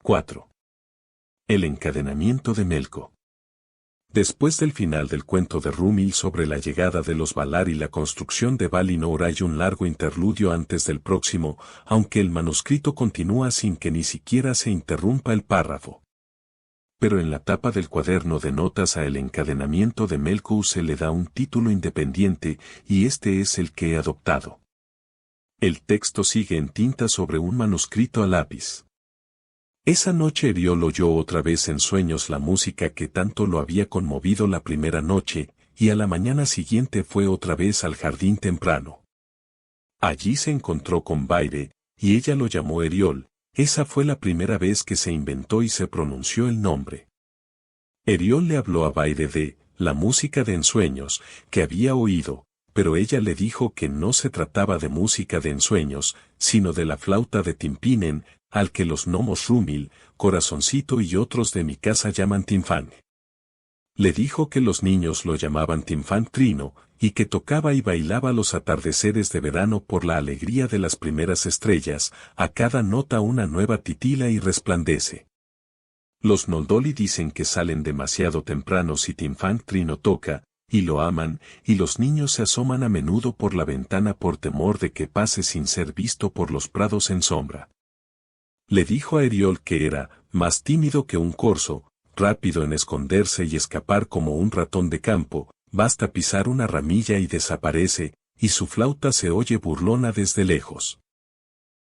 4. El encadenamiento de Melko. Después del final del cuento de Rumi sobre la llegada de los Valar y la construcción de Valinor hay un largo interludio antes del próximo, aunque el manuscrito continúa sin que ni siquiera se interrumpa el párrafo. Pero en la tapa del cuaderno de notas a el encadenamiento de Melko se le da un título independiente, y este es el que he adoptado. El texto sigue en tinta sobre un manuscrito a lápiz. Esa noche Eriol oyó otra vez en sueños la música que tanto lo había conmovido la primera noche, y a la mañana siguiente fue otra vez al jardín temprano. Allí se encontró con Baire, y ella lo llamó Eriol. Esa fue la primera vez que se inventó y se pronunció el nombre. Eriol le habló a Baire de la música de ensueños que había oído, pero ella le dijo que no se trataba de música de ensueños, sino de la flauta de Timpinen, al que los gnomos Rumil, Corazoncito y otros de mi casa llaman Tinfang. Le dijo que los niños lo llamaban Tinfang Trino, y que tocaba y bailaba los atardeceres de verano por la alegría de las primeras estrellas, a cada nota una nueva titila y resplandece. Los Noldoli dicen que salen demasiado temprano si Tinfang Trino toca, y lo aman, y los niños se asoman a menudo por la ventana por temor de que pase sin ser visto por los prados en sombra. Le dijo a Eriol que era más tímido que un corzo, rápido en esconderse y escapar como un ratón de campo, basta pisar una ramilla y desaparece, y su flauta se oye burlona desde lejos.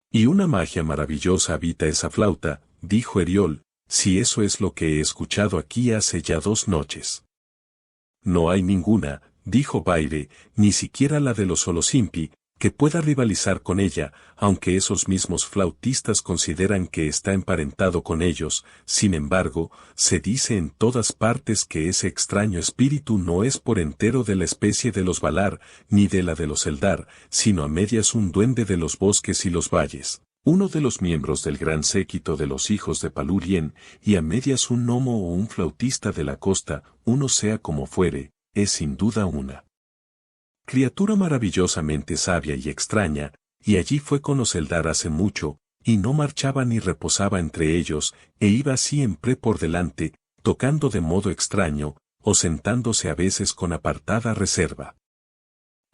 Y una magia maravillosa habita esa flauta, dijo Eriol, si eso es lo que he escuchado aquí hace ya 2 noches. No hay ninguna, dijo Baire, ni siquiera la de los Holosimpi, que pueda rivalizar con ella, aunque esos mismos flautistas consideran que está emparentado con ellos. Sin embargo, se dice en todas partes que ese extraño espíritu no es por entero de la especie de los Valar, ni de la de los Eldar, sino a medias un duende de los bosques y los valles, uno de los miembros del gran séquito de los hijos de Palurien, y a medias un gnomo o un flautista de la costa, uno sea como fuere, es sin duda una criatura maravillosamente sabia y extraña, y allí fue con los Eldar hace mucho, y no marchaba ni reposaba entre ellos, e iba siempre por delante, tocando de modo extraño, o sentándose a veces con apartada reserva.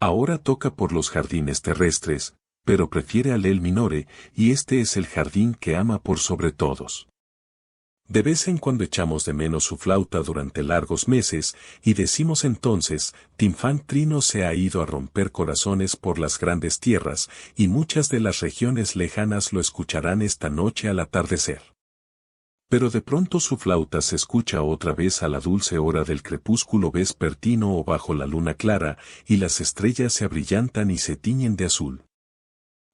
Ahora toca por los jardines terrestres, pero prefiere al El Minore, y este es el jardín que ama por sobre todos. De vez en cuando echamos de menos su flauta durante largos meses, y decimos entonces, Tinfang Trino se ha ido a romper corazones por las grandes tierras, y muchas de las regiones lejanas lo escucharán esta noche al atardecer. Pero de pronto su flauta se escucha otra vez a la dulce hora del crepúsculo vespertino o bajo la luna clara, y las estrellas se abrillantan y se tiñen de azul.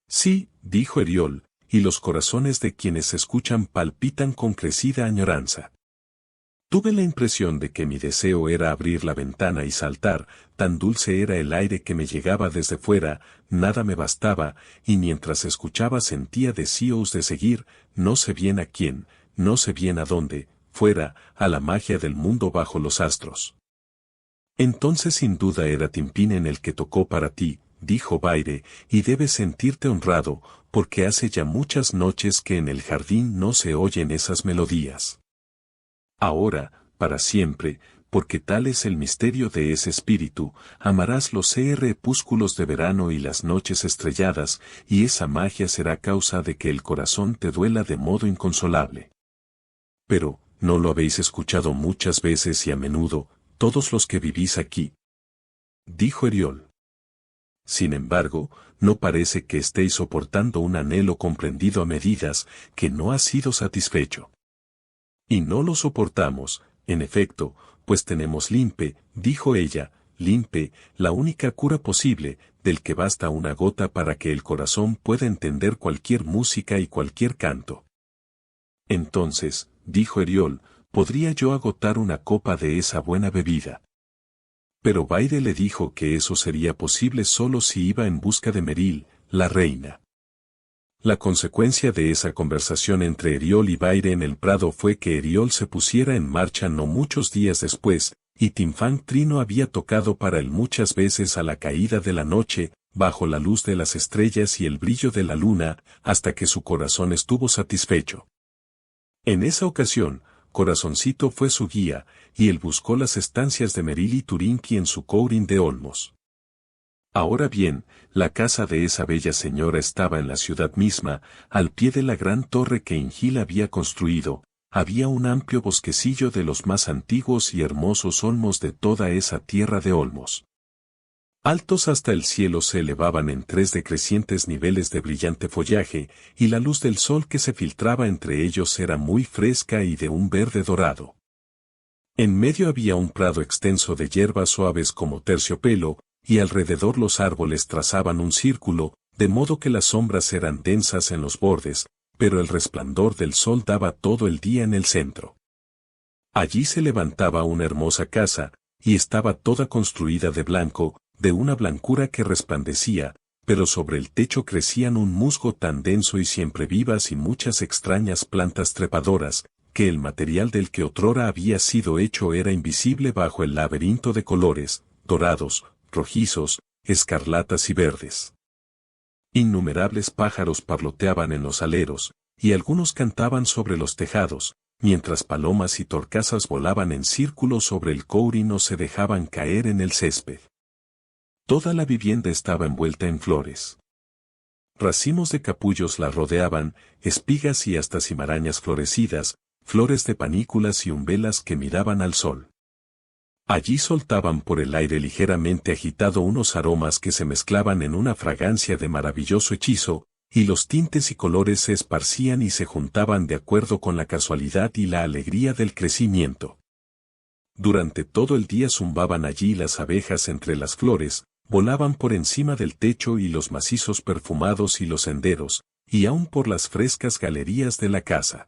Sí, dijo Eriol, y los corazones de quienes escuchan palpitan con crecida añoranza. Tuve la impresión de que mi deseo era abrir la ventana y saltar, tan dulce era el aire que me llegaba desde fuera, nada me bastaba, y mientras escuchaba sentía deseos de seguir, no sé bien a quién, no sé bien a dónde, fuera, a la magia del mundo bajo los astros. Entonces sin duda era Timpinen el que tocó para ti, dijo Baire, y debes sentirte honrado, porque hace ya muchas noches que en el jardín no se oyen esas melodías. Ahora, para siempre, porque tal es el misterio de ese espíritu, amarás los crepúsculos de verano y las noches estrelladas, y esa magia será causa de que el corazón te duela de modo inconsolable. Pero, ¿no lo habéis escuchado muchas veces y a menudo, todos los que vivís aquí? Dijo Eriol. Sin embargo, no parece que estéis soportando un anhelo comprendido a medidas que no ha sido satisfecho. Y no lo soportamos, en efecto, pues tenemos Limpe, dijo ella, Limpe, la única cura posible, del que basta una gota para que el corazón pueda entender cualquier música y cualquier canto. Entonces, dijo Eriol, podría yo agotar una copa de esa buena bebida. Pero Baire le dijo que eso sería posible solo si iba en busca de Meril, la reina. La consecuencia de esa conversación entre Eriol y Baire en el prado fue que Eriol se pusiera en marcha no muchos días después, y Tinfang Trino había tocado para él muchas veces a la caída de la noche, bajo la luz de las estrellas y el brillo de la luna, hasta que su corazón estuvo satisfecho. En esa ocasión, Corazoncito fue su guía, y él buscó las estancias de Merili Turinki en su Courin de Olmos. Ahora bien, la casa de esa bella señora estaba en la ciudad misma, al pie de la gran torre que Ingil había construido. Había un amplio bosquecillo de los más antiguos y hermosos olmos de toda esa tierra de olmos. Altos hasta el cielo se elevaban en tres decrecientes niveles de brillante follaje, y la luz del sol que se filtraba entre ellos era muy fresca y de un verde dorado. En medio había un prado extenso de hierbas suaves como terciopelo, y alrededor los árboles trazaban un círculo, de modo que las sombras eran densas en los bordes, pero el resplandor del sol daba todo el día en el centro. Allí se levantaba una hermosa casa, y estaba toda construida de blanco, de una blancura que resplandecía, pero sobre el techo crecían un musgo tan denso y siempre vivas y muchas extrañas plantas trepadoras, que el material del que otrora había sido hecho era invisible bajo el laberinto de colores, dorados, rojizos, escarlatas y verdes. Innumerables pájaros parloteaban en los aleros, y algunos cantaban sobre los tejados, mientras palomas y torcasas volaban en círculo sobre el courin o se dejaban caer en el césped. Toda la vivienda estaba envuelta en flores. Racimos de capullos la rodeaban, espigas y hasta cimarañas florecidas, flores de panículas y umbelas que miraban al sol. Allí soltaban por el aire ligeramente agitado unos aromas que se mezclaban en una fragancia de maravilloso hechizo, y los tintes y colores se esparcían y se juntaban de acuerdo con la casualidad y la alegría del crecimiento. Durante todo el día zumbaban allí las abejas entre las flores, volaban por encima del techo y los macizos perfumados y los senderos, y aún por las frescas galerías de la casa.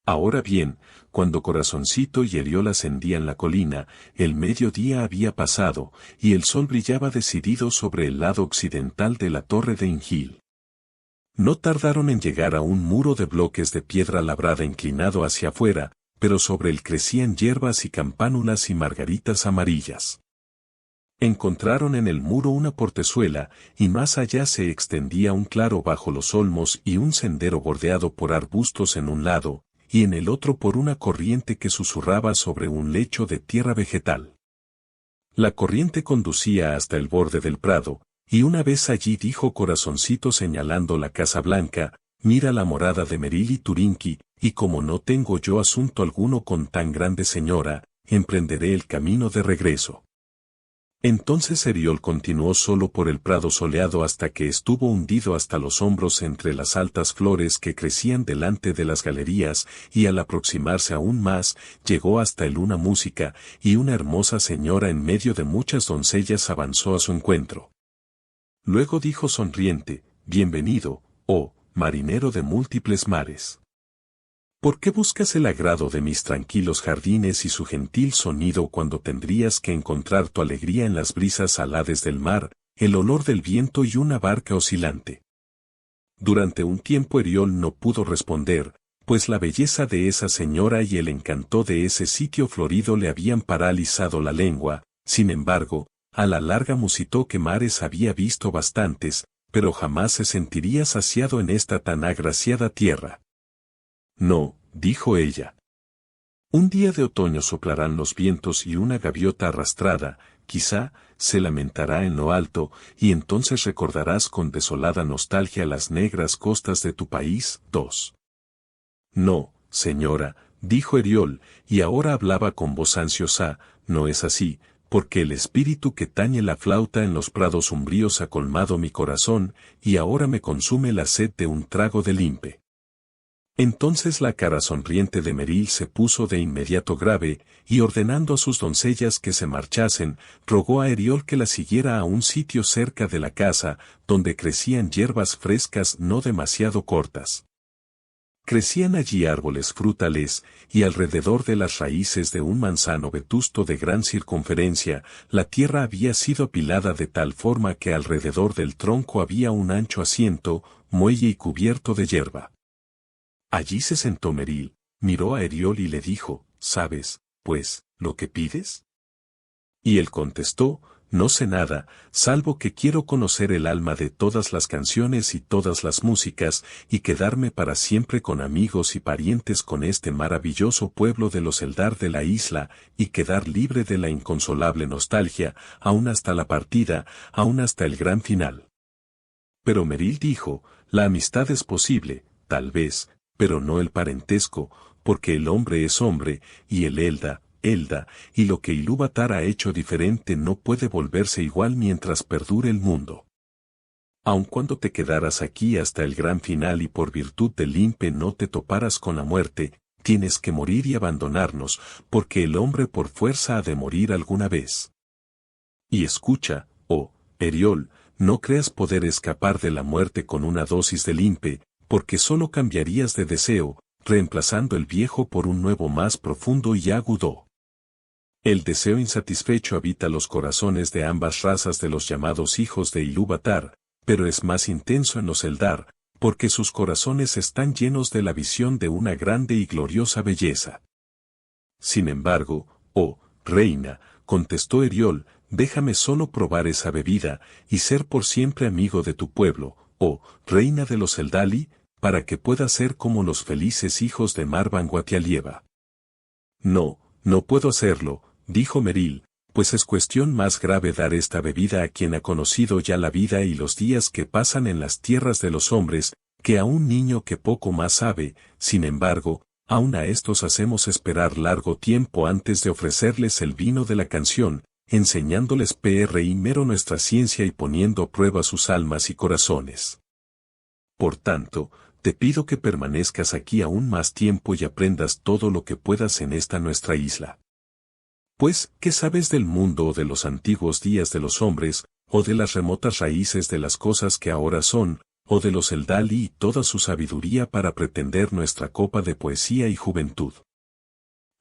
Ahora bien, cuando Corazoncito y Eriol ascendían la colina, el mediodía había pasado, y el sol brillaba decidido sobre el lado occidental de la torre de Ingil. No tardaron en llegar a un muro de bloques de piedra labrada inclinado hacia afuera, pero sobre él crecían hierbas y campánulas y margaritas amarillas. Encontraron en el muro una portezuela, y más allá se extendía un claro bajo los olmos y un sendero bordeado por arbustos en un lado, y en el otro por una corriente que susurraba sobre un lecho de tierra vegetal. La corriente conducía hasta el borde del prado, y una vez allí dijo Corazoncito señalando la Casa Blanca, mira la morada de Merili Turinki, y como no tengo yo asunto alguno con tan grande señora, emprenderé el camino de regreso. Entonces Eriol continuó solo por el prado soleado hasta que estuvo hundido hasta los hombros entre las altas flores que crecían delante de las galerías, y al aproximarse aún más, llegó hasta él una música, y una hermosa señora en medio de muchas doncellas avanzó a su encuentro. Luego dijo sonriente, bienvenido, oh, marinero de múltiples mares. ¿Por qué buscas el agrado de mis tranquilos jardines y su gentil sonido cuando tendrías que encontrar tu alegría en las brisas alades del mar, el olor del viento y una barca oscilante? Durante un tiempo Eriol no pudo responder, pues la belleza de esa señora y el encanto de ese sitio florido le habían paralizado la lengua. Sin embargo, a la larga musitó que mares había visto bastantes, pero jamás se sentiría saciado en esta tan agraciada tierra. No, dijo ella. Un día de otoño soplarán los vientos y una gaviota arrastrada, quizá, se lamentará en lo alto, y entonces recordarás con desolada nostalgia las negras costas de tu país. 2. No, señora, dijo Eriol, y ahora hablaba con voz ansiosa, no es así, porque el espíritu que tañe la flauta en los prados umbríos ha colmado mi corazón, y ahora me consume la sed de un trago de limpe. Entonces la cara sonriente de Meril se puso de inmediato grave, y ordenando a sus doncellas que se marchasen, rogó a Eriol que la siguiera a un sitio cerca de la casa, donde crecían hierbas frescas no demasiado cortas. Crecían allí árboles frutales, y alrededor de las raíces de un manzano vetusto de gran circunferencia, la tierra había sido apilada de tal forma que alrededor del tronco había un ancho asiento, muelle y cubierto de hierba. Allí se sentó Meril, miró a Eriol y le dijo, ¿sabes, pues, lo que pides? Y él contestó, no sé nada, salvo que quiero conocer el alma de todas las canciones y todas las músicas, y quedarme para siempre con amigos y parientes con este maravilloso pueblo de los Eldar de la isla, y quedar libre de la inconsolable nostalgia, aún hasta la partida, aún hasta el gran final. Pero Meril dijo, la amistad es posible, tal vez, pero no el parentesco, porque el hombre es hombre, y el Elda, y lo que Ilúvatar ha hecho diferente no puede volverse igual mientras perdure el mundo. Aun cuando te quedaras aquí hasta el gran final y por virtud del Limpe no te toparas con la muerte, tienes que morir y abandonarnos, porque el hombre por fuerza ha de morir alguna vez. Y escucha, oh, Eriol, no creas poder escapar de la muerte con una dosis de Limpe, porque solo cambiarías de deseo, reemplazando el viejo por un nuevo más profundo y agudo. El deseo insatisfecho habita los corazones de ambas razas de los llamados hijos de Ilúvatar, pero es más intenso en los Eldar, porque sus corazones están llenos de la visión de una grande y gloriosa belleza. Sin embargo, oh, reina, contestó Eriol, déjame solo probar esa bebida, y ser por siempre amigo de tu pueblo, oh, reina de los Eldali, para que pueda ser como los felices hijos de Marvan Guatialieva. No, no puedo hacerlo, dijo Meril, pues es cuestión más grave dar esta bebida a quien ha conocido ya la vida y los días que pasan en las tierras de los hombres, que a un niño que poco más sabe. Sin embargo, aún a estos hacemos esperar largo tiempo antes de ofrecerles el vino de la canción, enseñándoles primero nuestra ciencia y poniendo a prueba sus almas y corazones. Por tanto, te pido que permanezcas aquí aún más tiempo y aprendas todo lo que puedas en esta nuestra isla. Pues, ¿qué sabes del mundo o de los antiguos días de los hombres, o de las remotas raíces de las cosas que ahora son, o de los Eldali y toda su sabiduría para pretender nuestra copa de poesía y juventud?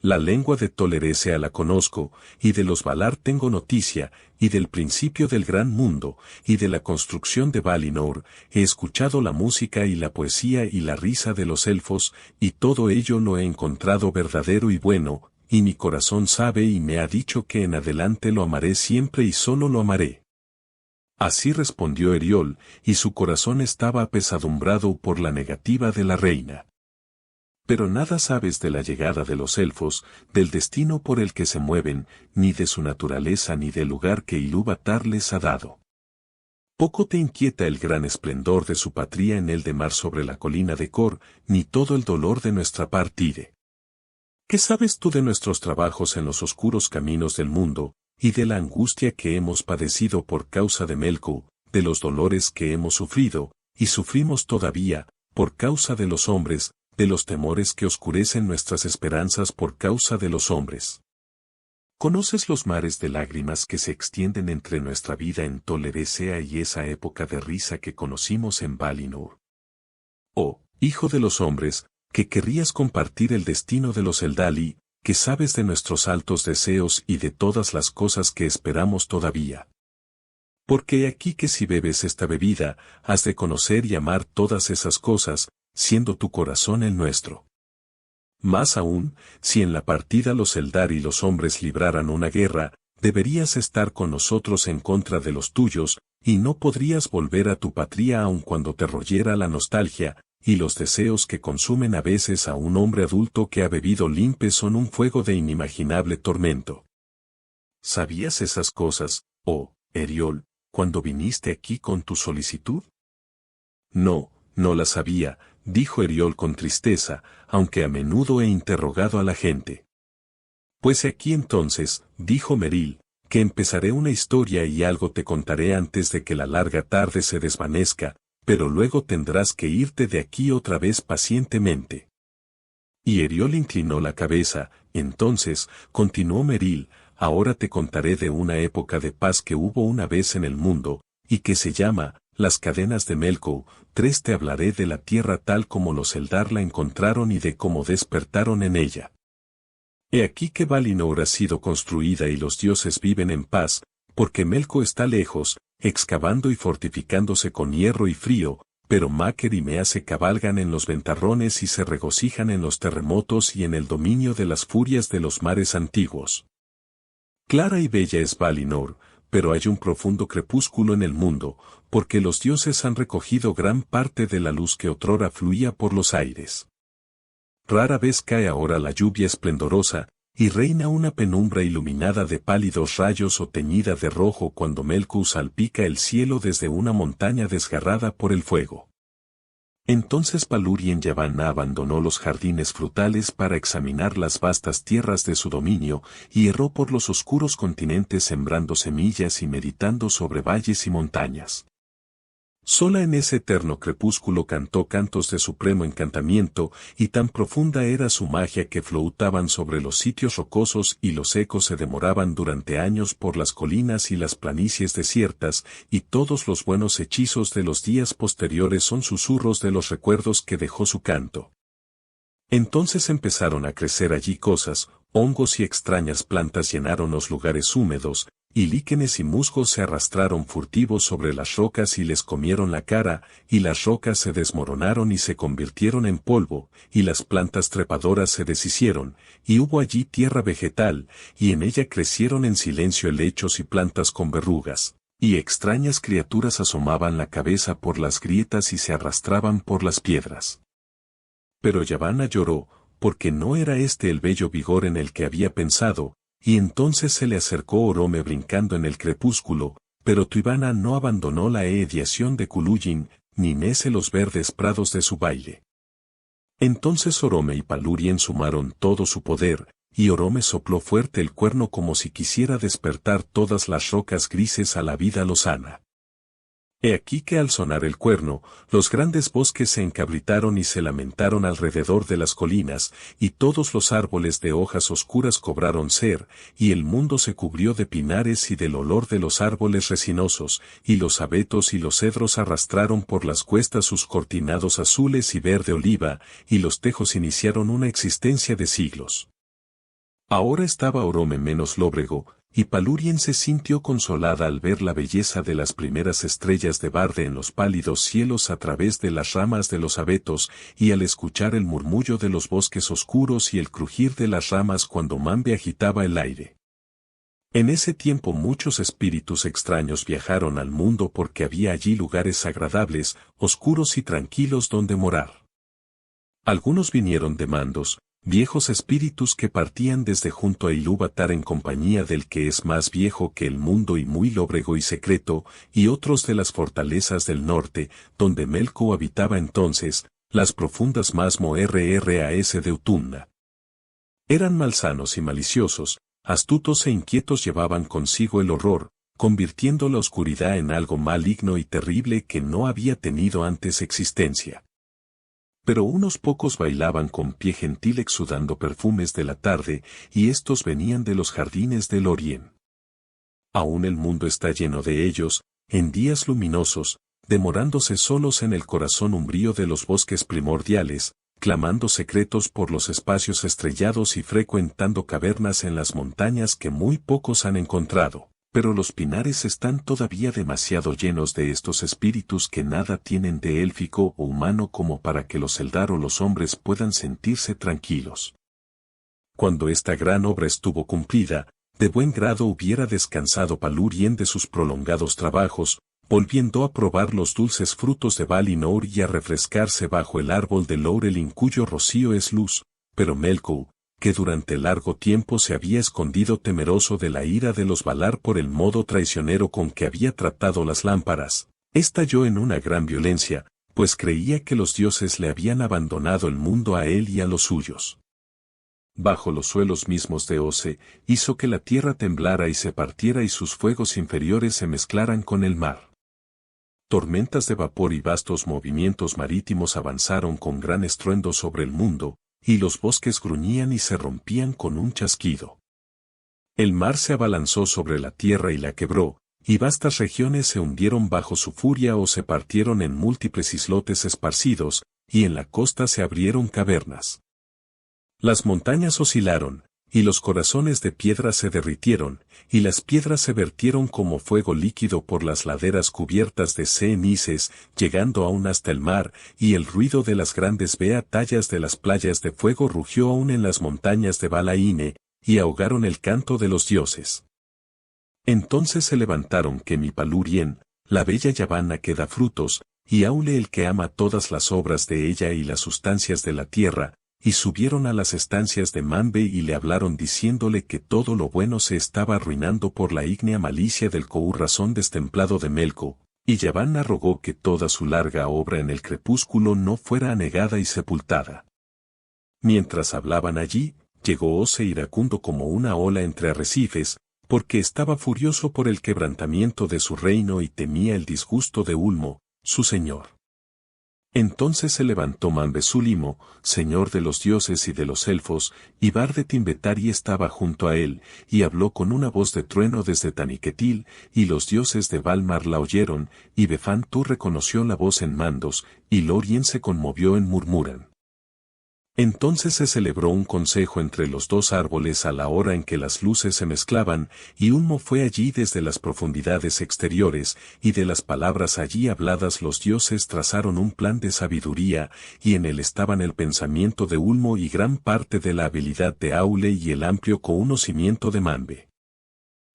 La lengua de Toleresea la conozco, y de los Valar tengo noticia, y del principio del gran mundo, y de la construcción de Valinor, he escuchado la música y la poesía y la risa de los elfos, y todo ello lo he encontrado verdadero y bueno, y mi corazón sabe y me ha dicho que en adelante lo amaré siempre y solo lo amaré. Así respondió Eriol, y su corazón estaba apesadumbrado por la negativa de la reina. Pero nada sabes de la llegada de los elfos, del destino por el que se mueven, ni de su naturaleza ni del lugar que Ilúvatar les ha dado. Poco te inquieta el gran esplendor de su patria en el de mar sobre la colina de Cor, ni todo el dolor de nuestra partida. ¿Qué sabes tú de nuestros trabajos en los oscuros caminos del mundo, y de la angustia que hemos padecido por causa de Melkor, de los dolores que hemos sufrido, y sufrimos todavía, por causa de los hombres, de los temores que oscurecen nuestras esperanzas por causa de los hombres? ¿Conoces los mares de lágrimas que se extienden entre nuestra vida en Toleresea y esa época de risa que conocimos en Valinor? Oh, hijo de los hombres, que querrías compartir el destino de los Eldali, que sabes de nuestros altos deseos y de todas las cosas que esperamos todavía. Porque he aquí que si bebes esta bebida, has de conocer y amar todas esas cosas, siendo tu corazón el nuestro. Más aún, si en la partida los Eldar y los hombres libraran una guerra, deberías estar con nosotros en contra de los tuyos, y no podrías volver a tu patria aun cuando te royera la nostalgia, y los deseos que consumen a veces a un hombre adulto que ha bebido limpe son un fuego de inimaginable tormento. ¿Sabías esas cosas, oh, Eriol, cuando viniste aquí con tu solicitud? No, no las sabía, dijo Eriol con tristeza, aunque a menudo he interrogado a la gente. Pues aquí entonces, dijo Meril, que empezaré una historia y algo te contaré antes de que la larga tarde se desvanezca, pero luego tendrás que irte de aquí otra vez pacientemente. Y Eriol inclinó la cabeza. Entonces, continuó Meril, ahora te contaré de una época de paz que hubo una vez en el mundo, y que se llama, las cadenas de Melkor. Te hablaré de la tierra tal como los Eldar la encontraron y de cómo despertaron en ella. He aquí que Valinor ha sido construida y los dioses viven en paz, porque Melkor está lejos, excavando y fortificándose con hierro y frío, pero Máker y Mea se cabalgan en los ventarrones y se regocijan en los terremotos y en el dominio de las furias de los mares antiguos. Clara y bella es Valinor, pero hay un profundo crepúsculo en el mundo, porque los dioses han recogido gran parte de la luz que otrora fluía por los aires. Rara vez cae ahora la lluvia esplendorosa, y reina una penumbra iluminada de pálidos rayos o teñida de rojo cuando Melkor salpica el cielo desde una montaña desgarrada por el fuego. Entonces Palúrien Yavanna abandonó los jardines frutales para examinar las vastas tierras de su dominio, y erró por los oscuros continentes sembrando semillas y meditando sobre valles y montañas. Sola en ese eterno crepúsculo cantó cantos de supremo encantamiento, y tan profunda era su magia que flotaban sobre los sitios rocosos y los ecos se demoraban durante años por las colinas y las planicies desiertas, y todos los buenos hechizos de los días posteriores son susurros de los recuerdos que dejó su canto. Entonces empezaron a crecer allí cosas, hongos y extrañas plantas llenaron los lugares húmedos, y líquenes y musgos se arrastraron furtivos sobre las rocas y les comieron la cara, y las rocas se desmoronaron y se convirtieron en polvo, y las plantas trepadoras se deshicieron, y hubo allí tierra vegetal, y en ella crecieron en silencio helechos y plantas con verrugas, y extrañas criaturas asomaban la cabeza por las grietas y se arrastraban por las piedras. Pero Yavanna lloró, porque no era este el bello vigor en el que había pensado, y entonces se le acercó Orome brincando en el crepúsculo, pero Tuibana no abandonó la ediación de Culuyin, ni mece los verdes prados de su baile. Entonces Orome y Palúrien sumaron todo su poder, y Orome sopló fuerte el cuerno como si quisiera despertar todas las rocas grises a la vida lozana. He aquí que al sonar el cuerno, los grandes bosques se encabritaron y se lamentaron alrededor de las colinas, y todos los árboles de hojas oscuras cobraron ser, y el mundo se cubrió de pinares y del olor de los árboles resinosos, y los abetos y los cedros arrastraron por las cuestas sus cortinados azules y verde oliva, y los tejos iniciaron una existencia de siglos. Ahora estaba Orome menos lóbrego, y Palúrien se sintió consolada al ver la belleza de las primeras estrellas de Barde en los pálidos cielos a través de las ramas de los abetos, y al escuchar el murmullo de los bosques oscuros y el crujir de las ramas cuando Mambe agitaba el aire. En ese tiempo muchos espíritus extraños viajaron al mundo porque había allí lugares agradables, oscuros y tranquilos donde morar. Algunos vinieron de Mandos, viejos espíritus que partían desde junto a Ilúvatar en compañía del que es más viejo que el mundo y muy lóbrego y secreto, y otros de las fortalezas del norte, donde Melkor habitaba entonces, las profundas más Morras de Utumna. Eran malsanos y maliciosos, astutos e inquietos, llevaban consigo el horror, convirtiendo la oscuridad en algo maligno y terrible que no había tenido antes existencia. Pero unos pocos bailaban con pie gentil exudando perfumes de la tarde, y estos venían de los jardines del Orien. Aún el mundo está lleno de ellos, en días luminosos, demorándose solos en el corazón umbrío de los bosques primordiales, clamando secretos por los espacios estrellados y frecuentando cavernas en las montañas que muy pocos han encontrado. Pero los pinares están todavía demasiado llenos de estos espíritus que nada tienen de élfico o humano como para que los Eldar o los hombres puedan sentirse tranquilos. Cuando esta gran obra estuvo cumplida, de buen grado hubiera descansado Palúrien de sus prolongados trabajos, volviendo a probar los dulces frutos de Valinor y a refrescarse bajo el árbol de laurel cuyo rocío es luz, pero Melkor, que durante largo tiempo se había escondido temeroso de la ira de los Valar por el modo traicionero con que había tratado las lámparas, estalló en una gran violencia, pues creía que los dioses le habían abandonado el mundo a él y a los suyos. Bajo los suelos mismos de Ose, hizo que la tierra temblara y se partiera y sus fuegos inferiores se mezclaran con el mar. Tormentas de vapor y vastos movimientos marítimos avanzaron con gran estruendo sobre el mundo, y los bosques gruñían y se rompían con un chasquido. El mar se abalanzó sobre la tierra y la quebró, y vastas regiones se hundieron bajo su furia o se partieron en múltiples islotes esparcidos, y en la costa se abrieron cavernas. Las montañas oscilaron, y los corazones de piedra se derritieron, y las piedras se vertieron como fuego líquido por las laderas cubiertas de cenices, llegando aún hasta el mar, y el ruido de las grandes batallas de las playas de fuego rugió aún en las montañas de Balaíne, y ahogaron el canto de los dioses. Entonces se levantaron Kemipalurien, la bella Yavanna que da frutos, y Aule el que ama todas las obras de ella y las sustancias de la tierra, y subieron a las estancias de Manbe y le hablaron diciéndole que todo lo bueno se estaba arruinando por la ígnea malicia del corazón destemplado de Melco, y Yavanna rogó que toda su larga obra en el crepúsculo no fuera anegada y sepultada. Mientras hablaban allí, llegó Ose iracundo como una ola entre arrecifes, porque estaba furioso por el quebrantamiento de su reino y temía el disgusto de Ulmo, su señor. Entonces se levantó Manbe-Sulimo, señor de los dioses y de los elfos, y Barde-Timbetari estaba junto a él, y habló con una voz de trueno desde Taniquetil, y los dioses de Valmar la oyeron, y Befán-Tú reconoció la voz en Mandos, y Lorien se conmovió en Murmuran. Entonces se celebró un consejo entre los dos árboles a la hora en que las luces se mezclaban, y Ulmo fue allí desde las profundidades exteriores, y de las palabras allí habladas los dioses trazaron un plan de sabiduría, y en él estaban el pensamiento de Ulmo y gran parte de la habilidad de Aule y el amplio conocimiento de Manbe.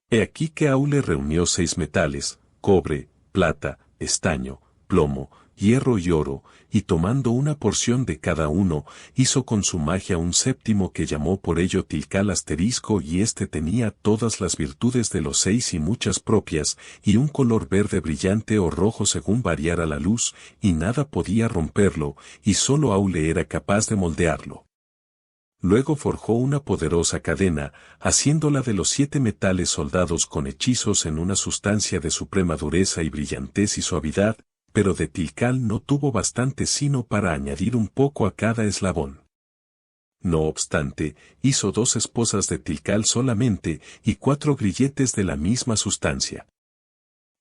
He aquí que Aule reunió 6 metales, cobre, plata, estaño, plomo, hierro y oro, y tomando una porción de cada uno, hizo con su magia un séptimo que llamó por ello Tilcal asterisco y éste tenía todas las virtudes de los 6 y muchas propias, y un color verde brillante o rojo según variara la luz, y nada podía romperlo, y sólo Aule era capaz de moldearlo. Luego forjó una poderosa cadena, haciéndola de los 7 metales soldados con hechizos en una sustancia de suprema dureza y brillantez y suavidad, pero de Tilcal no tuvo bastante sino para añadir un poco a cada eslabón. No obstante, hizo 2 esposas de Tilcal solamente y 4 grilletes de la misma sustancia.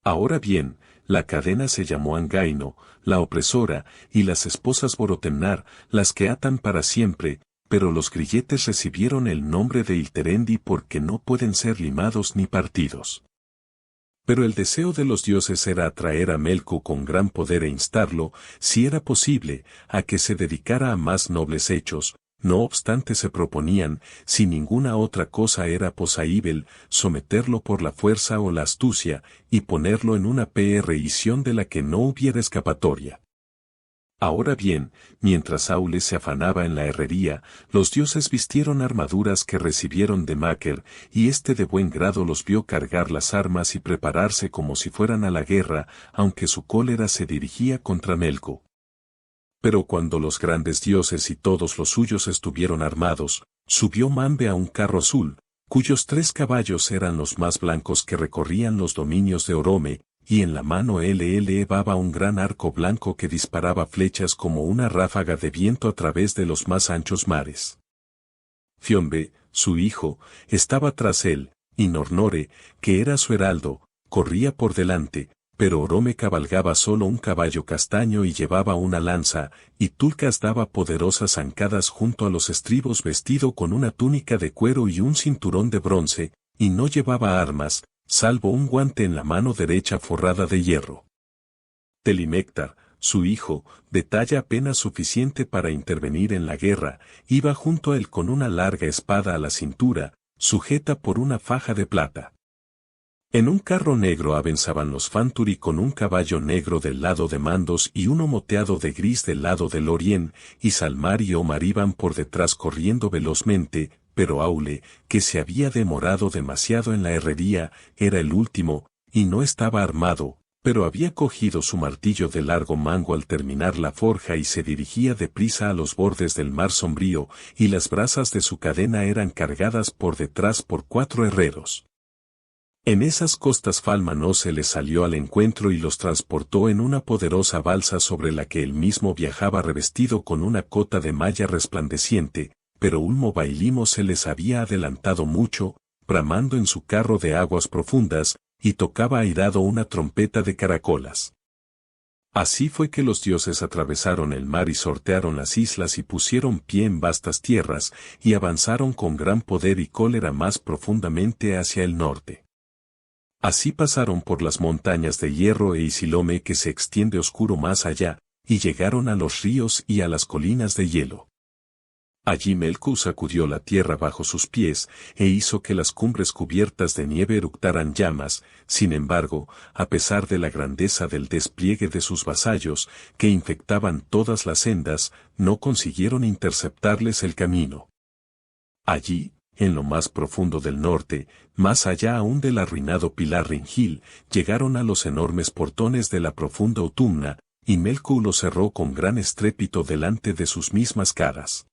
Ahora bien, la cadena se llamó Angaino, la opresora, y las esposas Borotemnar, las que atan para siempre, pero los grilletes recibieron el nombre de Ilterendi porque no pueden ser limados ni partidos. Pero el deseo de los dioses era atraer a Melco con gran poder e instarlo, si era posible, a que se dedicara a más nobles hechos. No obstante se proponían, si ninguna otra cosa era posible, someterlo por la fuerza o la astucia, y ponerlo en una perdición de la que no hubiera escapatoria. Ahora bien, mientras Aule se afanaba en la herrería, los dioses vistieron armaduras que recibieron de Maker, y éste de buen grado los vio cargar las armas y prepararse como si fueran a la guerra, aunque su cólera se dirigía contra Melco. Pero cuando los grandes dioses y todos los suyos estuvieron armados, subió Manbe a un carro azul, cuyos 3 caballos eran los más blancos que recorrían los dominios de Orome, y en la mano él llevaba un gran arco blanco que disparaba flechas como una ráfaga de viento a través de los más anchos mares. Fionbe, su hijo, estaba tras él, y Nornore, que era su heraldo, corría por delante, pero Orome cabalgaba solo un caballo castaño y llevaba una lanza, y Tulkas daba poderosas zancadas junto a los estribos vestido con una túnica de cuero y un cinturón de bronce, y no llevaba armas, salvo un guante en la mano derecha forrada de hierro. Telimectar, su hijo, de talla apenas suficiente para intervenir en la guerra, iba junto a él con una larga espada a la cintura, sujeta por una faja de plata. En un carro negro avanzaban los Fanturi con un caballo negro del lado de Mandos y uno moteado de gris del lado del Orien, y Salmar y Omar iban por detrás corriendo velozmente, pero Aule, que se había demorado demasiado en la herrería, era el último, y no estaba armado, pero había cogido su martillo de largo mango al terminar la forja y se dirigía deprisa a los bordes del mar sombrío, y las brasas de su cadena eran cargadas por detrás por 4 herreros. En esas costas Falma no se les salió al encuentro y los transportó en una poderosa balsa sobre la que él mismo viajaba revestido con una cota de malla resplandeciente, pero Ulmo Bailimo se les había adelantado mucho, bramando en su carro de aguas profundas, y tocaba airado una trompeta de caracolas. Así fue que los dioses atravesaron el mar y sortearon las islas y pusieron pie en vastas tierras, y avanzaron con gran poder y cólera más profundamente hacia el norte. Así pasaron por las montañas de hierro e Isilome que se extiende oscuro más allá, y llegaron a los ríos y a las colinas de hielo. Allí Melkor sacudió la tierra bajo sus pies, e hizo que las cumbres cubiertas de nieve eructaran llamas. Sin embargo, a pesar de la grandeza del despliegue de sus vasallos, que infectaban todas las sendas, no consiguieron interceptarles el camino. Allí, en lo más profundo del norte, más allá aún del arruinado pilar Ringil, llegaron a los enormes portones de la profunda Utumna, y Melkor los cerró con gran estrépito delante de sus mismas caras.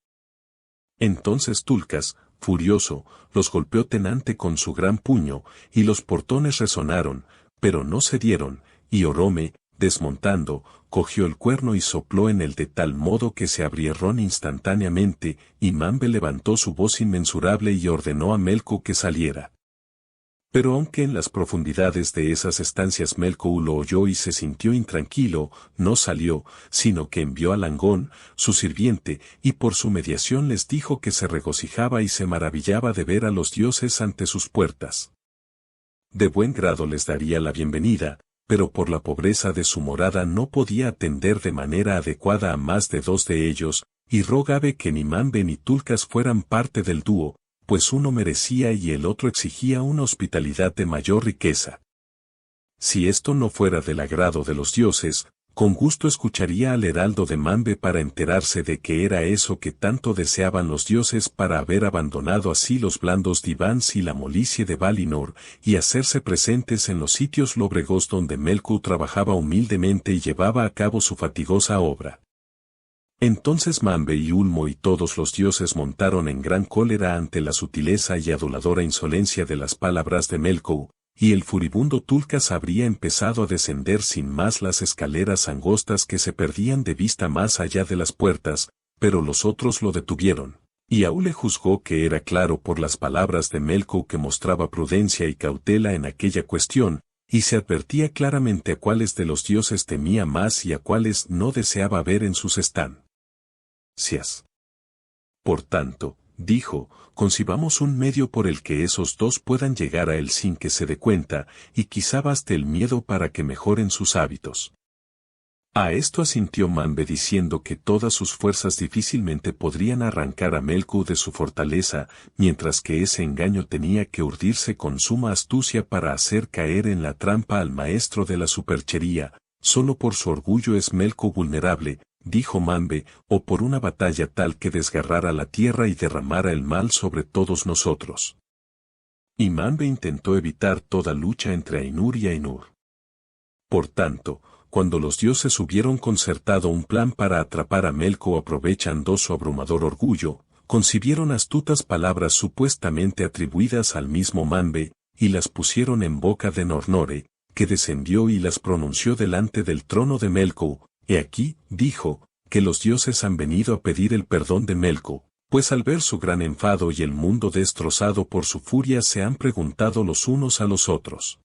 Entonces Tulkas, furioso, los golpeó tenante con su gran puño, y los portones resonaron, pero no cedieron, y Orome, desmontando, cogió el cuerno y sopló en él de tal modo que se abrieron instantáneamente, y Manbe levantó su voz inmensurable y ordenó a Melkor que saliera. Pero aunque en las profundidades de esas estancias Melkor lo oyó y se sintió intranquilo, no salió, sino que envió a Langón, su sirviente, y por su mediación les dijo que se regocijaba y se maravillaba de ver a los dioses ante sus puertas. De buen grado les daría la bienvenida, pero por la pobreza de su morada no podía atender de manera adecuada a más de 2 de ellos, y rogaba que ni Manbe ni Tulkas fueran parte del dúo, pues uno merecía y el otro exigía una hospitalidad de mayor riqueza. Si esto no fuera del agrado de los dioses, con gusto escucharía al heraldo de Manbe para enterarse de qué era eso que tanto deseaban los dioses para haber abandonado así los blandos diváns y la molicie de Valinor, y hacerse presentes en los sitios lóbregos donde Melkor trabajaba humildemente y llevaba a cabo su fatigosa obra. Entonces Manbe y Ulmo y todos los dioses montaron en gran cólera ante la sutileza y aduladora insolencia de las palabras de Melkor, y el furibundo Tulkas habría empezado a descender sin más las escaleras angostas que se perdían de vista más allá de las puertas, pero los otros lo detuvieron, y Aule juzgó que era claro por las palabras de Melkor que mostraba prudencia y cautela en aquella cuestión, y se advertía claramente a cuáles de los dioses temía más y a cuáles no deseaba ver en sus estancias. Por tanto, dijo, concibamos un medio por el que esos 2 puedan llegar a él sin que se dé cuenta, y quizá baste el miedo para que mejoren sus hábitos. A esto asintió Manbe diciendo que todas sus fuerzas difícilmente podrían arrancar a Melkor de su fortaleza, mientras que ese engaño tenía que urdirse con suma astucia para hacer caer en la trampa al maestro de la superchería. Solo por su orgullo es Melkor vulnerable, dijo Manbe, o por una batalla tal que desgarrara la tierra y derramara el mal sobre todos nosotros. Y Manbe intentó evitar toda lucha entre Ainur y Ainur. Por tanto, cuando los dioses hubieron concertado un plan para atrapar a Melkor aprovechando su abrumador orgullo, concibieron astutas palabras supuestamente atribuidas al mismo Manbe, y las pusieron en boca de Nornore, que descendió y las pronunció delante del trono de Melkor. He aquí, dijo, que los dioses han venido a pedir el perdón de Melkor, pues al ver su gran enfado y el mundo destrozado por su furia se han preguntado los unos a los otros: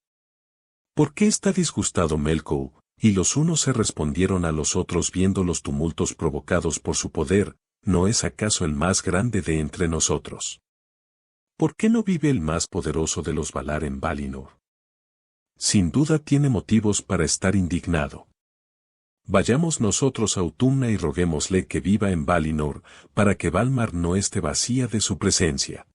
¿por qué está disgustado Melkor? Y los unos se respondieron a los otros viendo los tumultos provocados por su poder: ¿no es acaso el más grande de entre nosotros? ¿Por qué no vive el más poderoso de los Valar en Valinor? Sin duda tiene motivos para estar indignado. Vayamos nosotros a Utumna y roguémosle que viva en Valinor, para que Valmar no esté vacía de su presencia.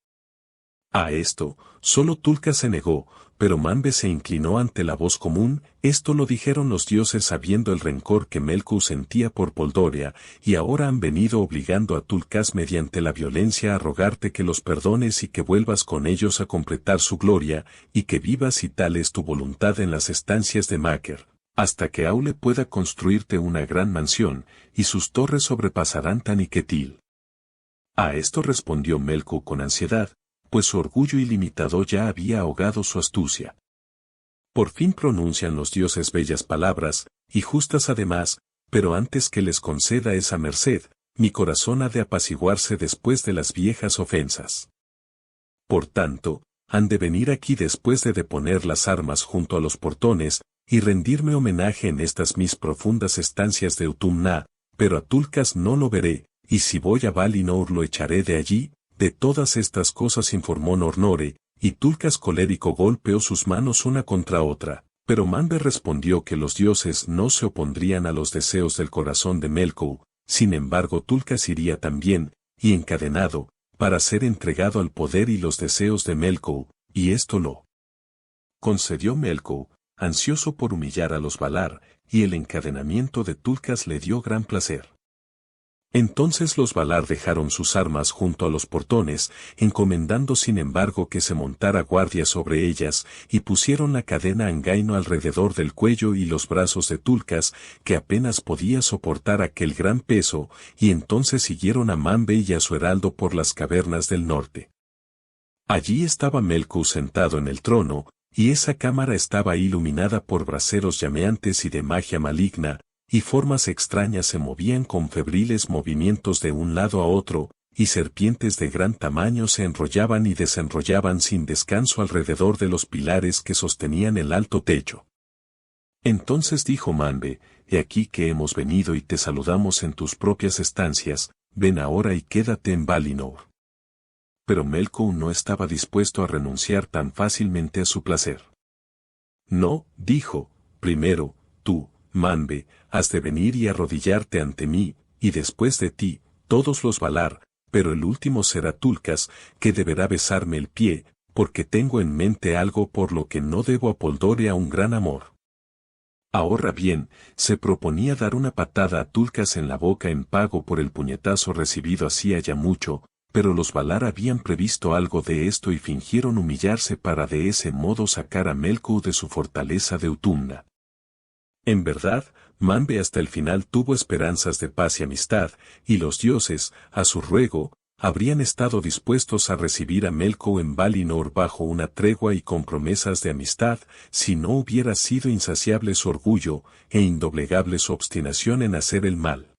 A esto, solo Tulkas se negó, pero Manbe se inclinó ante la voz común. Esto lo dijeron los dioses sabiendo el rencor que Melkor sentía por Poldoria, y ahora han venido obligando a Tulkas mediante la violencia a rogarte que los perdones y que vuelvas con ellos a completar su gloria, y que vivas si tal es tu voluntad en las estancias de Maker, hasta que Aule pueda construirte una gran mansión, y sus torres sobrepasarán Taniquetil. A esto respondió Melkor con ansiedad, pues su orgullo ilimitado ya había ahogado su astucia. Por fin pronuncian los dioses bellas palabras, y justas además, pero antes que les conceda esa merced, mi corazón ha de apaciguarse después de las viejas ofensas. Por tanto, han de venir aquí después de deponer las armas junto a los portones, y rendirme homenaje en estas mis profundas estancias de Utumna, pero a Tulkas no lo veré, y si voy a Valinor lo echaré de allí. De todas estas cosas informó Nornore, y Tulkas colérico golpeó sus manos una contra otra, pero Manbe respondió que los dioses no se opondrían a los deseos del corazón de Melkor. Sin embargo Tulkas iría también, y encadenado, para ser entregado al poder y los deseos de Melkor, y esto lo concedió Melkor, ansioso por humillar a los Valar, y el encadenamiento de Tulkas le dio gran placer. Entonces los Valar dejaron sus armas junto a los portones, encomendando sin embargo que se montara guardia sobre ellas, y pusieron la cadena Angaino alrededor del cuello y los brazos de Tulkas, que apenas podía soportar aquel gran peso, y entonces siguieron a Manbe y a su heraldo por las cavernas del norte. Allí estaba Melkor sentado en el trono, y esa cámara estaba iluminada por braseros llameantes y de magia maligna, y formas extrañas se movían con febriles movimientos de un lado a otro, y serpientes de gran tamaño se enrollaban y desenrollaban sin descanso alrededor de los pilares que sostenían el alto techo. Entonces dijo Manbe, he aquí que hemos venido y te saludamos en tus propias estancias, ven ahora y quédate en Valinor. Pero Melkor no estaba dispuesto a renunciar tan fácilmente a su placer. No, dijo, primero, tú, Manbe, has de venir y arrodillarte ante mí, y después de ti, todos los Valar, pero el último será Tulkas, que deberá besarme el pie, porque tengo en mente algo por lo que no debo a Poldore a un gran amor. Ahora bien, se proponía dar una patada a Tulkas en la boca en pago por el puñetazo recibido hacía ya mucho, pero los Valar habían previsto algo de esto y fingieron humillarse para de ese modo sacar a Melkor de su fortaleza de Utumna. En verdad, Manbe hasta el final tuvo esperanzas de paz y amistad, y los dioses, a su ruego, habrían estado dispuestos a recibir a Melkor en Valinor bajo una tregua y con promesas de amistad, si no hubiera sido insaciable su orgullo e indoblegable su obstinación en hacer el mal.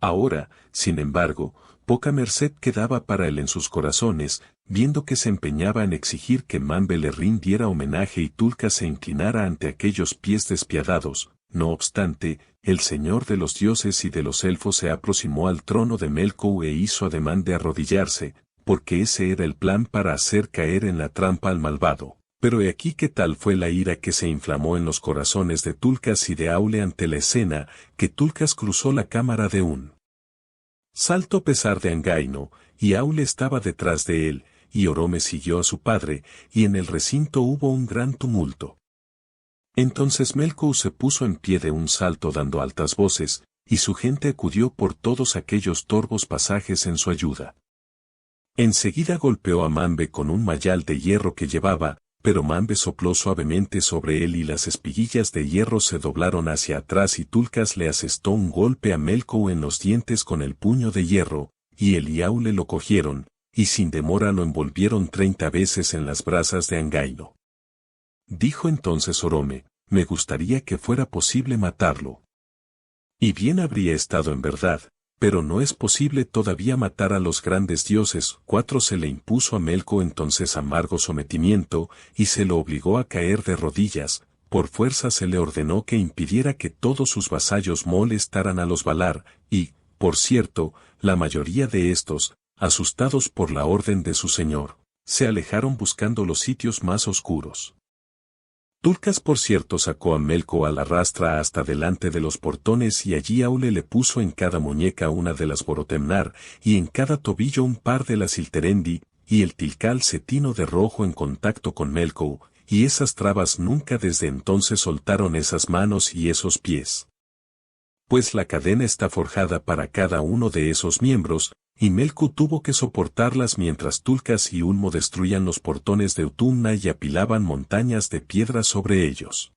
Ahora, sin embargo, poca merced quedaba para él en sus corazones, viendo que se empeñaba en exigir que Manbe le rindiera homenaje y Tulkas se inclinara ante aquellos pies despiadados. No obstante, el Señor de los dioses y de los elfos se aproximó al trono de Melkor e hizo ademán de arrodillarse, porque ese era el plan para hacer caer en la trampa al malvado. Pero he aquí que tal fue la ira que se inflamó en los corazones de Tulkas y de Aule ante la escena, que Tulkas cruzó la cámara de un salto a pesar de Angaino, y Aule estaba detrás de él, y Orome siguió a su padre, y en el recinto hubo un gran tumulto. Entonces Melkor se puso en pie de un salto dando altas voces, y su gente acudió por todos aquellos torvos pasajes en su ayuda. Enseguida golpeó a Manbe con un mayal de hierro que llevaba, pero Manbe sopló suavemente sobre él y las espiguillas de hierro se doblaron hacia atrás y Tulkas le asestó un golpe a Melkor en los dientes con el puño de hierro, y él y Aule lo cogieron, y sin demora lo envolvieron 30 veces en las brasas de Angaino. Dijo entonces Orome, me gustaría que fuera posible matarlo. Y bien habría estado en verdad, pero no es posible todavía matar a los grandes dioses. 4 Se le impuso a Melkor entonces amargo sometimiento, y se lo obligó a caer de rodillas, por fuerza se le ordenó que impidiera que todos sus vasallos molestaran a los Valar, y, por cierto, la mayoría de estos, asustados por la orden de su señor, se alejaron buscando los sitios más oscuros. Tulkas por cierto sacó a Melkor a la rastra hasta delante de los portones y allí Aule le puso en cada muñeca una de las Borotemnar, y en cada tobillo un par de las Ilterendi, y el Tilcal se tinó de rojo en contacto con Melkor, y esas trabas nunca desde entonces soltaron esas manos y esos pies. Pues la cadena está forjada para cada uno de esos miembros, y Melkor tuvo que soportarlas mientras Tulkas y Ulmo destruían los portones de Utumna y apilaban montañas de piedra sobre ellos.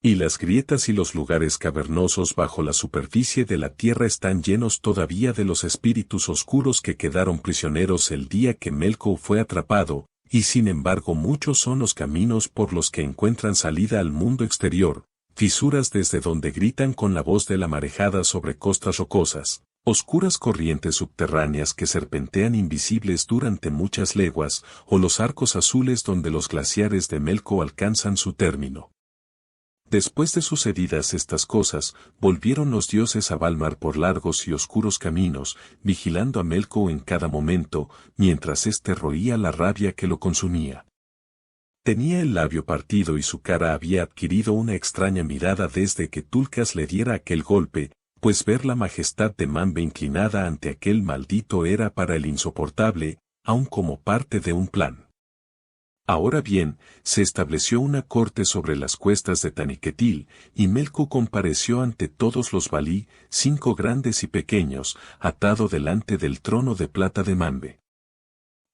Y las grietas y los lugares cavernosos bajo la superficie de la tierra están llenos todavía de los espíritus oscuros que quedaron prisioneros el día que Melkor fue atrapado, y sin embargo muchos son los caminos por los que encuentran salida al mundo exterior, fisuras desde donde gritan con la voz de la marejada sobre costas rocosas. Oscuras corrientes subterráneas que serpentean invisibles durante muchas leguas, o los arcos azules donde los glaciares de Melkor alcanzan su término. Después de sucedidas estas cosas, volvieron los dioses a Valmar por largos y oscuros caminos, vigilando a Melkor en cada momento, mientras éste roía la rabia que lo consumía. Tenía el labio partido y su cara había adquirido una extraña mirada desde que Tulkas le diera aquel golpe, pues ver la majestad de Manbe inclinada ante aquel maldito era para él insoportable, aun como parte de un plan. Ahora bien, se estableció una corte sobre las cuestas de Taniquetil, y Melco compareció ante todos los valí, 5 grandes y pequeños, atado delante del trono de plata de Manbe.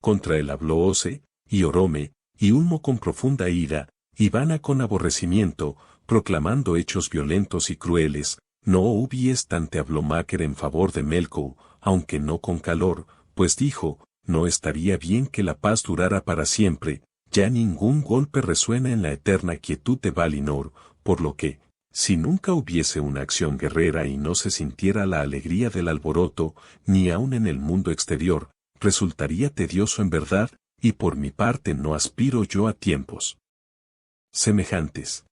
Contra él habló Ose, y Orome, y Ulmo con profunda ira, y Vana con aborrecimiento, proclamando hechos violentos y crueles. No hubies tante habló Máquer en favor de Melco, aunque no con calor, pues dijo, no estaría bien que la paz durara para siempre. Ya ningún golpe resuena en la eterna quietud de Valinor, por lo que, si nunca hubiese una acción guerrera y no se sintiera la alegría del alboroto, ni aun en el mundo exterior, resultaría tedioso en verdad, y por mi parte no aspiro yo a tiempos semejantes.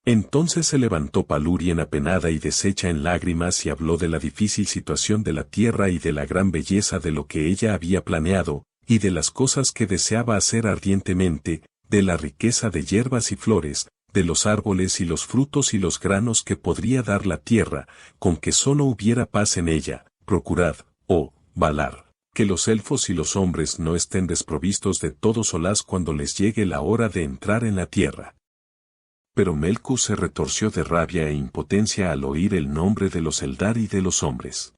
Entonces se levantó Palurien apenada y deshecha en lágrimas y habló de la difícil situación de la tierra y de la gran belleza de lo que ella había planeado, y de las cosas que deseaba hacer ardientemente, de la riqueza de hierbas y flores, de los árboles y los frutos y los granos que podría dar la tierra, con que sólo hubiera paz en ella. Procurad, oh, Valar, que los elfos y los hombres no estén desprovistos de todo solaz cuando les llegue la hora de entrar en la tierra. Pero Melkor se retorció de rabia e impotencia al oír el nombre de los Eldar y de los hombres.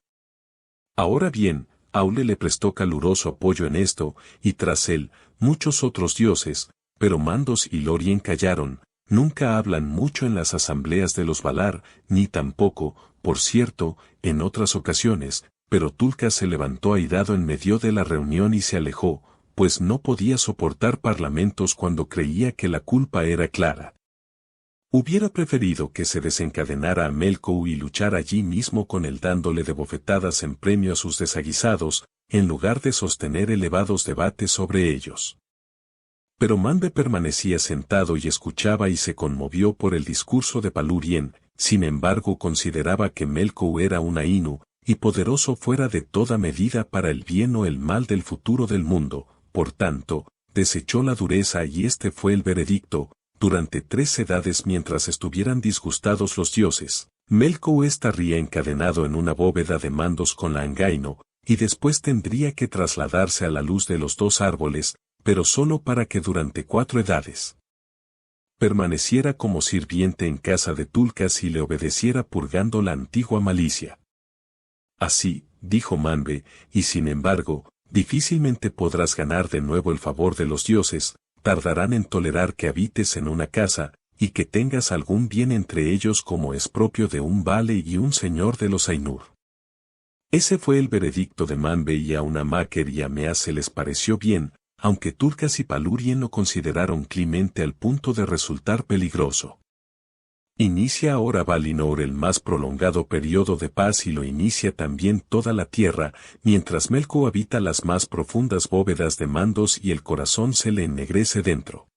Ahora bien, Aule le prestó caluroso apoyo en esto, y tras él, muchos otros dioses, pero Mandos y Lorien callaron. Nunca hablan mucho en las asambleas de los Valar, ni tampoco, por cierto, en otras ocasiones, pero Tulkas se levantó airado en medio de la reunión y se alejó, pues no podía soportar parlamentos cuando creía que la culpa era clara. Hubiera preferido que se desencadenara a Melkor y luchar allí mismo con él dándole de bofetadas en premio a sus desaguisados, en lugar de sostener elevados debates sobre ellos. Pero Manbe permanecía sentado y escuchaba y se conmovió por el discurso de Palurien. Sin embargo consideraba que Melkor era un Ainu, y poderoso fuera de toda medida para el bien o el mal del futuro del mundo. Por tanto, desechó la dureza y este fue el veredicto. Durante 3 edades mientras estuvieran disgustados los dioses, Melkor estaría encadenado en una bóveda de mandos con la Angaino, y después tendría que trasladarse a la luz de los 2 árboles, pero solo para que durante 4 edades permaneciera como sirviente en casa de Tulkas y le obedeciera purgando la antigua malicia. Así, dijo Manbe, y sin embargo, difícilmente podrás ganar de nuevo el favor de los dioses. Tardarán en tolerar que habites en una casa, y que tengas algún bien entre ellos como es propio de un vale y un señor de los Ainur. Ese fue el veredicto de Manbe y aun a Máquer y a Mea se les pareció bien, aunque Tulkas y Palurien lo consideraron clemente al punto de resultar peligroso. Inicia ahora Valinor el más prolongado periodo de paz y lo inicia también toda la tierra, mientras Melkor habita las más profundas bóvedas de mandos y el corazón se le ennegrece dentro.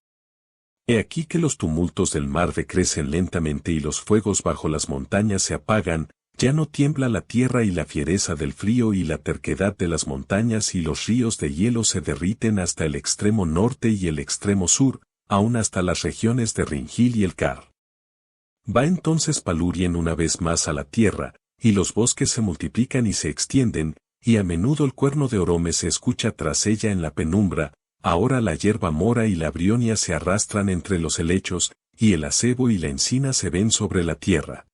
He aquí que los tumultos del mar decrecen lentamente y los fuegos bajo las montañas se apagan, ya no tiembla la tierra y la fiereza del frío y la terquedad de las montañas y los ríos de hielo se derriten hasta el extremo norte y el extremo sur, aún hasta las regiones de Ringil y el Kar. Va entonces Palurien una vez más a la tierra, y los bosques se multiplican y se extienden, y a menudo el cuerno de Orome se escucha tras ella en la penumbra. Ahora la hierba mora y la brionia se arrastran entre los helechos, y el acebo y la encina se ven sobre la tierra.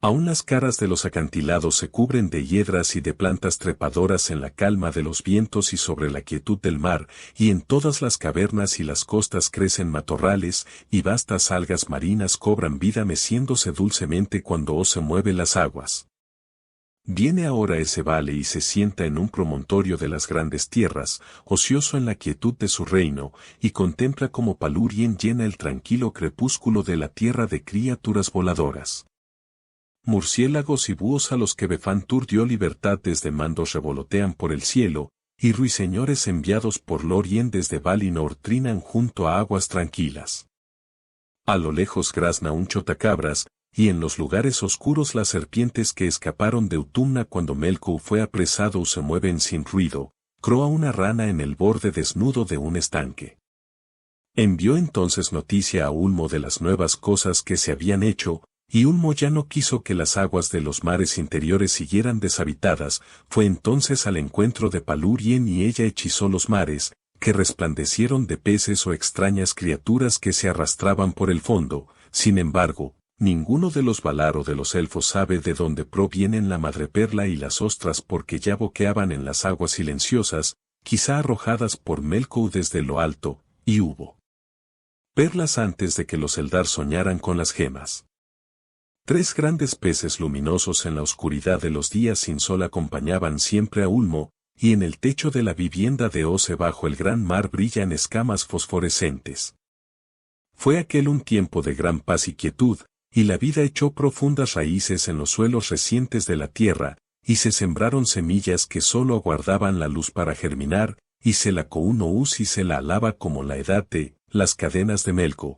Aún las caras de los acantilados se cubren de hiedras y de plantas trepadoras en la calma de los vientos y sobre la quietud del mar, y en todas las cavernas y las costas crecen matorrales, y vastas algas marinas cobran vida meciéndose dulcemente cuando se mueven las aguas. Viene ahora ese vale y se sienta en un promontorio de las grandes tierras, ocioso en la quietud de su reino, y contempla como Palurien llena el tranquilo crepúsculo de la tierra de criaturas voladoras. Murciélagos y búhos a los que Befantur dio libertad desde mandos revolotean por el cielo, y ruiseñores enviados por Lorien desde Valinor trinan junto a aguas tranquilas. A lo lejos grazna un chotacabras, y en los lugares oscuros las serpientes que escaparon de Utumna cuando Melkor fue apresado se mueven sin ruido, croa una rana en el borde desnudo de un estanque. Envió entonces noticia a Ulmo de las nuevas cosas que se habían hecho, y Ulmo ya no quiso que las aguas de los mares interiores siguieran deshabitadas, fue entonces al encuentro de Palurien y ella hechizó los mares, que resplandecieron de peces o extrañas criaturas que se arrastraban por el fondo. Sin embargo, ninguno de los Valar o de los elfos sabe de dónde provienen la madreperla y las ostras porque ya boqueaban en las aguas silenciosas, quizá arrojadas por Melkor desde lo alto, y hubo perlas antes de que los Eldar soñaran con las gemas. 3 grandes peces luminosos en la oscuridad de los días sin sol acompañaban siempre a Ulmo, y en el techo de la vivienda de Ose bajo el gran mar brillan escamas fosforescentes. Fue aquel un tiempo de gran paz y quietud, y la vida echó profundas raíces en los suelos recientes de la tierra, y se sembraron semillas que sólo aguardaban la luz para germinar, y se la Counous y se la alaba como la edad de las cadenas de Melkor.